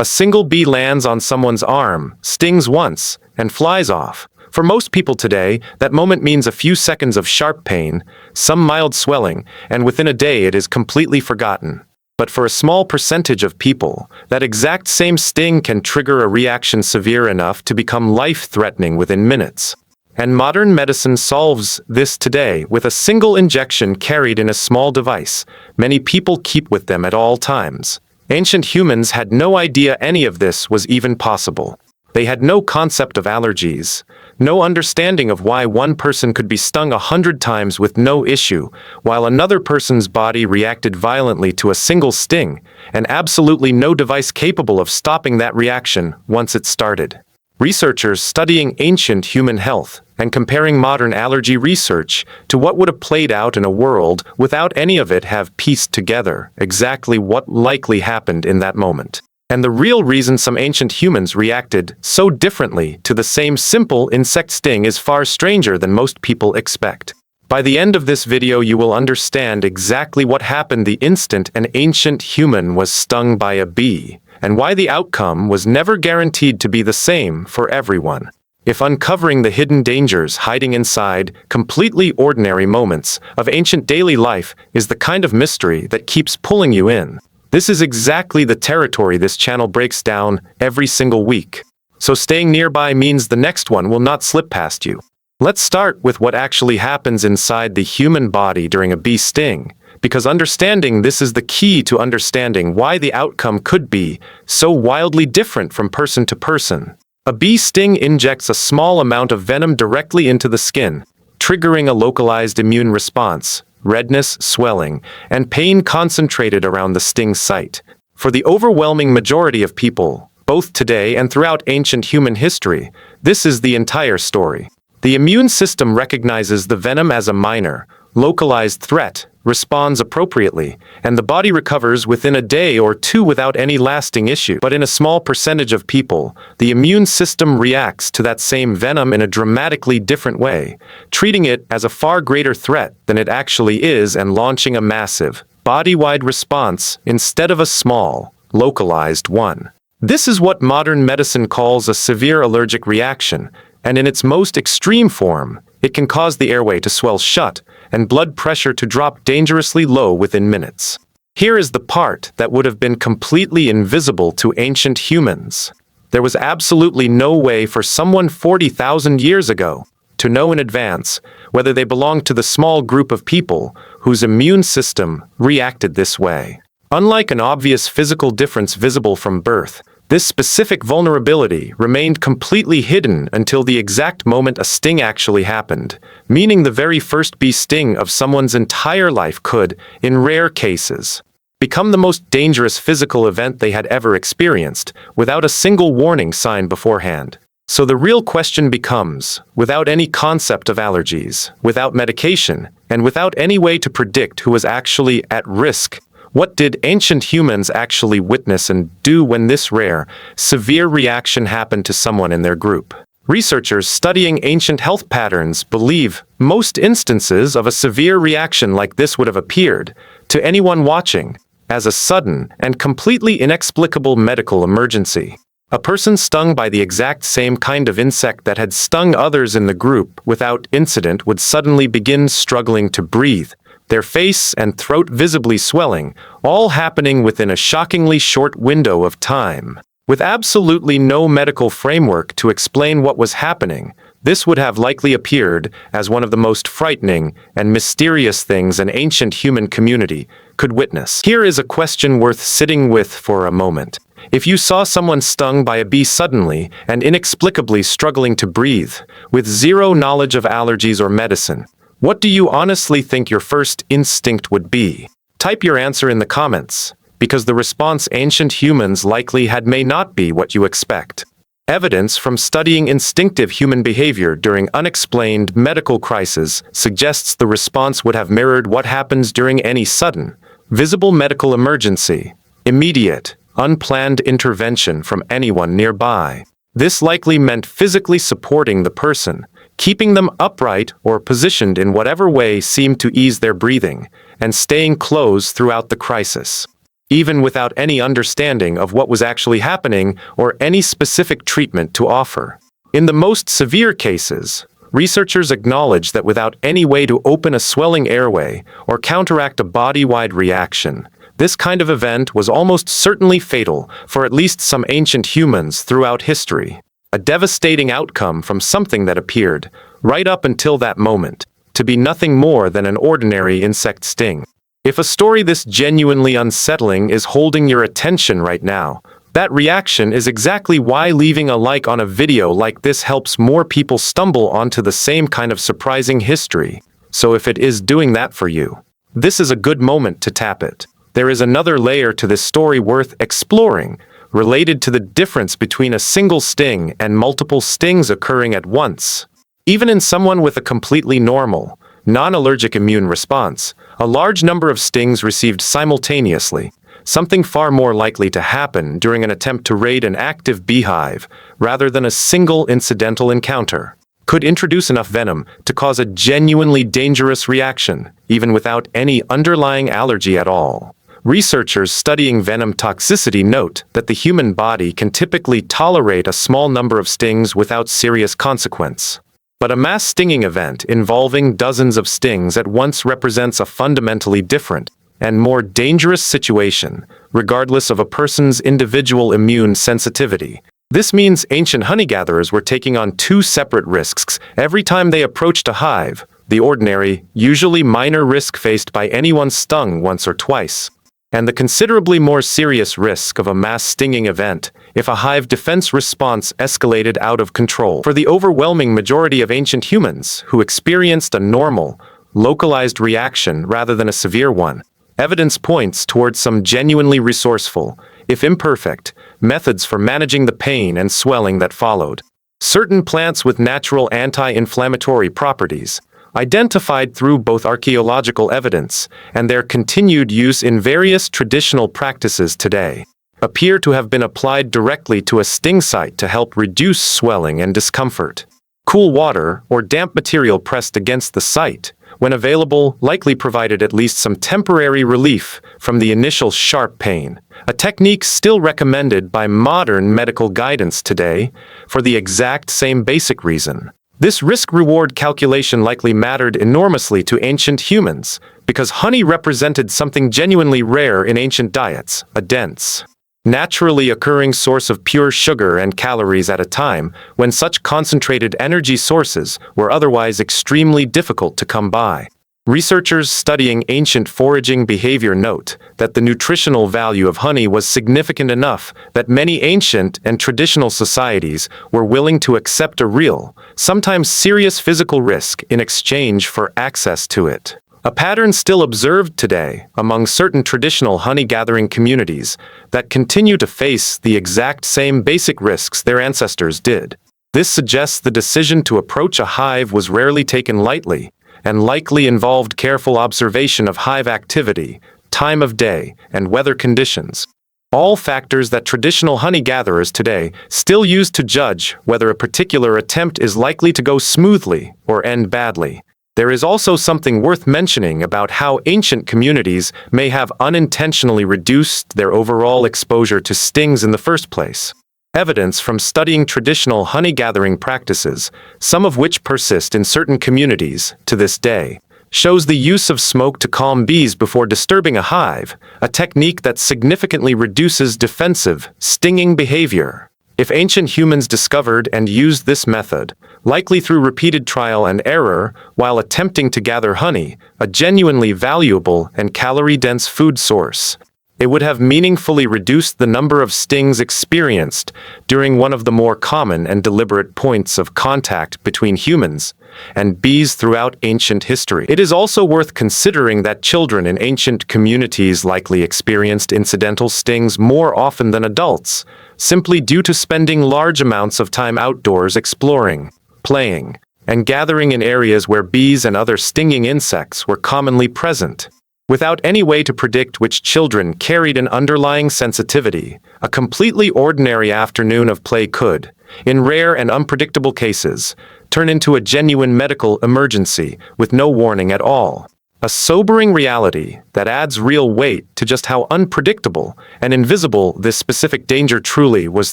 A single bee lands on someone's arm, stings once, and flies off. For most people today, that moment means a few seconds of sharp pain, some mild swelling, and within a day it is completely forgotten. But for a small percentage of people, that exact same sting can trigger a reaction severe enough to become life-threatening within minutes. And modern medicine solves this today with a single injection carried in a small device many people keep with them at all times. Ancient humans had no idea any of this was even possible. They had no concept of allergies, no understanding of why one person could be stung 100 times with no issue, while another person's body reacted violently to a single sting, and absolutely no device capable of stopping that reaction once it started. Researchers studying ancient human health and comparing modern allergy research to what would have played out in a world without any of it have pieced together exactly what likely happened in that moment. And the real reason some ancient humans reacted so differently to the same simple insect sting is far stranger than most people expect. By the end of this video, you will understand exactly what happened the instant an ancient human was stung by a bee, and why the outcome was never guaranteed to be the same for everyone. If uncovering the hidden dangers hiding inside completely ordinary moments of ancient daily life is the kind of mystery that keeps pulling you in, this is exactly the territory this channel breaks down every single week. So staying nearby means the next one will not slip past you. Let's start with what actually happens inside the human body during a bee sting, because understanding this is the key to understanding why the outcome could be so wildly different from person to person. A bee sting injects a small amount of venom directly into the skin, triggering a localized immune response, redness, swelling, and pain concentrated around the sting site. For the overwhelming majority of people, both today and throughout ancient human history, this is the entire story. The immune system recognizes the venom as a minor, localized threat, responds appropriately, and the body recovers within a day or two without any lasting issue. But in a small percentage of people, the immune system reacts to that same venom in a dramatically different way, treating it as a far greater threat than it actually is and launching a massive, body-wide response instead of a small, localized one. This is what modern medicine calls a severe allergic reaction, and in its most extreme form, it can cause the airway to swell shut and blood pressure to drop dangerously low within minutes. Here is the part that would have been completely invisible to ancient humans. There was absolutely no way for someone 40,000 years ago to know in advance whether they belonged to the small group of people whose immune system reacted this way. Unlike an obvious physical difference visible from birth, this specific vulnerability remained completely hidden until the exact moment a sting actually happened, meaning the very first bee sting of someone's entire life could, in rare cases, become the most dangerous physical event they had ever experienced, without a single warning sign beforehand. So the real question becomes, without any concept of allergies, without medication, and without any way to predict who was actually at risk, what did ancient humans actually witness and do when this rare, severe reaction happened to someone in their group? Researchers studying ancient health patterns believe most instances of a severe reaction like this would have appeared, to anyone watching, as a sudden and completely inexplicable medical emergency. A person stung by the exact same kind of insect that had stung others in the group without incident would suddenly begin struggling to breathe, their face and throat visibly swelling, all happening within a shockingly short window of time. With absolutely no medical framework to explain what was happening, this would have likely appeared as one of the most frightening and mysterious things an ancient human community could witness. Here is a question worth sitting with for a moment. If you saw someone stung by a bee suddenly and inexplicably struggling to breathe, with zero knowledge of allergies or medicine, what do you honestly think your first instinct would be? Type your answer in the comments, because the response ancient humans likely had may not be what you expect. Evidence from studying instinctive human behavior during unexplained medical crises suggests the response would have mirrored what happens during any sudden, visible medical emergency: immediate, unplanned intervention from anyone nearby. This likely meant physically supporting the person, keeping them upright or positioned in whatever way seemed to ease their breathing, and staying close throughout the crisis. even without any understanding of what was actually happening or any specific treatment to offer. In the most severe cases, researchers acknowledge that without any way to open a swelling airway or counteract a body-wide reaction, this kind of event was almost certainly fatal for at least some ancient humans throughout history. A devastating outcome from something that appeared, right up until that moment, to be nothing more than an ordinary insect sting. If a story this genuinely unsettling is holding your attention right now, that reaction is exactly why leaving a like on a video like this helps more people stumble onto the same kind of surprising history. So if it is doing that for you, this is a good moment to tap it. There is another layer to this story worth exploring, related to the difference between a single sting and multiple stings occurring at once. Even in someone with a completely normal, non-allergic immune response, a large number of stings received simultaneously, something far more likely to happen during an attempt to raid an active beehive rather than a single incidental encounter, could introduce enough venom to cause a genuinely dangerous reaction, even without any underlying allergy at all. Researchers studying venom toxicity note that the human body can typically tolerate a small number of stings without serious consequence. But a mass stinging event involving dozens of stings at once represents a fundamentally different and more dangerous situation, regardless of a person's individual immune sensitivity. This means ancient hunter-gatherers were taking on two separate risks every time they approached a hive: the ordinary, usually minor risk faced by anyone stung once or twice, and the considerably more serious risk of a mass stinging event if a hive defense response escalated out of control. For the overwhelming majority of ancient humans who experienced a normal, localized reaction rather than a severe one, evidence points towards some genuinely resourceful, if imperfect, methods for managing the pain and swelling that followed. Certain plants with natural anti-inflammatory properties, identified through both archaeological evidence and their continued use in various traditional practices today, appear to have been applied directly to a sting site to help reduce swelling and discomfort. Cool water or damp material pressed against the site, when available, likely provided at least some temporary relief from the initial sharp pain, a technique still recommended by modern medical guidance today for the exact same basic reason. This risk-reward calculation likely mattered enormously to ancient humans, because honey represented something genuinely rare in ancient diets, a dense, naturally occurring source of pure sugar and calories at a time when such concentrated energy sources were otherwise extremely difficult to come by. Researchers studying ancient foraging behavior note that the nutritional value of honey was significant enough that many ancient and traditional societies were willing to accept a real, sometimes serious physical risk in exchange for access to it. A pattern still observed today among certain traditional honey-gathering communities that continue to face the exact same basic risks their ancestors did. This suggests the decision to approach a hive was rarely taken lightly, and likely involved careful observation of hive activity, time of day, and weather conditions. All factors that traditional honey-gatherers today still use to judge whether a particular attempt is likely to go smoothly or end badly. There is also something worth mentioning about how ancient communities may have unintentionally reduced their overall exposure to stings in the first place. Evidence from studying traditional honey-gathering practices, some of which persist in certain communities to this day, shows the use of smoke to calm bees before disturbing a hive, a technique that significantly reduces defensive, stinging behavior. If ancient humans discovered and used this method, likely through repeated trial and error, while attempting to gather honey, a genuinely valuable and calorie-dense food source, it would have meaningfully reduced the number of stings experienced during one of the more common and deliberate points of contact between humans and bees throughout ancient history. It is also worth considering that children in ancient communities likely experienced incidental stings more often than adults, simply due to spending large amounts of time outdoors exploring, playing, and gathering in areas where bees and other stinging insects were commonly present. Without any way to predict which children carried an underlying sensitivity, a completely ordinary afternoon of play could, in rare and unpredictable cases, turn into a genuine medical emergency with no warning at all. A sobering reality that adds real weight to just how unpredictable and invisible this specific danger truly was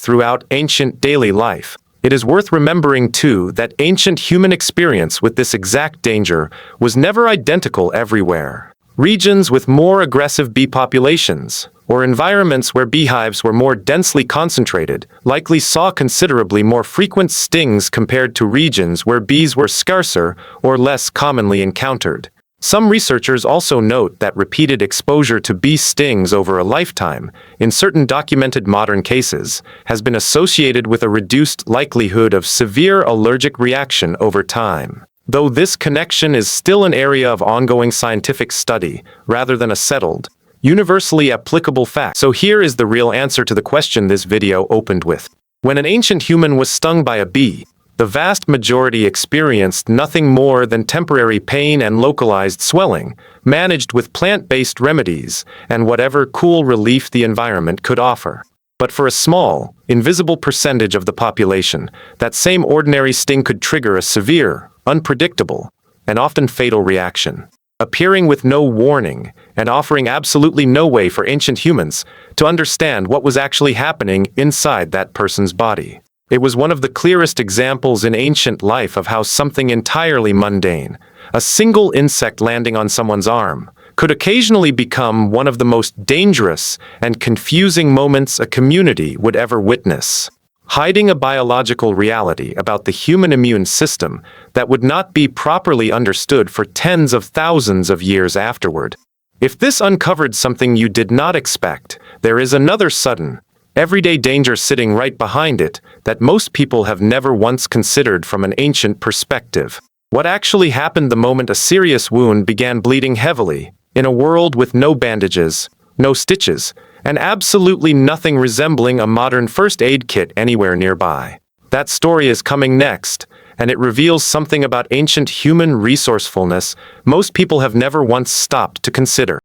throughout ancient daily life. It is worth remembering, too, that ancient human experience with this exact danger was never identical everywhere. Regions with more aggressive bee populations, or environments where beehives were more densely concentrated, likely saw considerably more frequent stings compared to regions where bees were scarcer or less commonly encountered. Some researchers also note that repeated exposure to bee stings over a lifetime, in certain documented modern cases, has been associated with a reduced likelihood of severe allergic reaction over time. Though this connection is still an area of ongoing scientific study, rather than a settled, universally applicable fact. So here is the real answer to the question this video opened with. When an ancient human was stung by a bee, the vast majority experienced nothing more than temporary pain and localized swelling, managed with plant-based remedies and whatever cool relief the environment could offer. But for a small, invisible percentage of the population, that same ordinary sting could trigger a severe, unpredictable, and often fatal reaction, appearing with no warning and offering absolutely no way for ancient humans to understand what was actually happening inside that person's body. It was one of the clearest examples in ancient life of how something entirely mundane, a single insect landing on someone's arm, could occasionally become one of the most dangerous and confusing moments a community would ever witness, hiding a biological reality about the human immune system that would not be properly understood for tens of thousands of years afterward. If this uncovered something you did not expect, there is another sudden, everyday danger sitting right behind it that most people have never once considered from an ancient perspective. What actually happened the moment a serious wound began bleeding heavily, in a world with no bandages, no stitches, and absolutely nothing resembling a modern first aid kit anywhere nearby? That story is coming next, and it reveals something about ancient human resourcefulness most people have never once stopped to consider.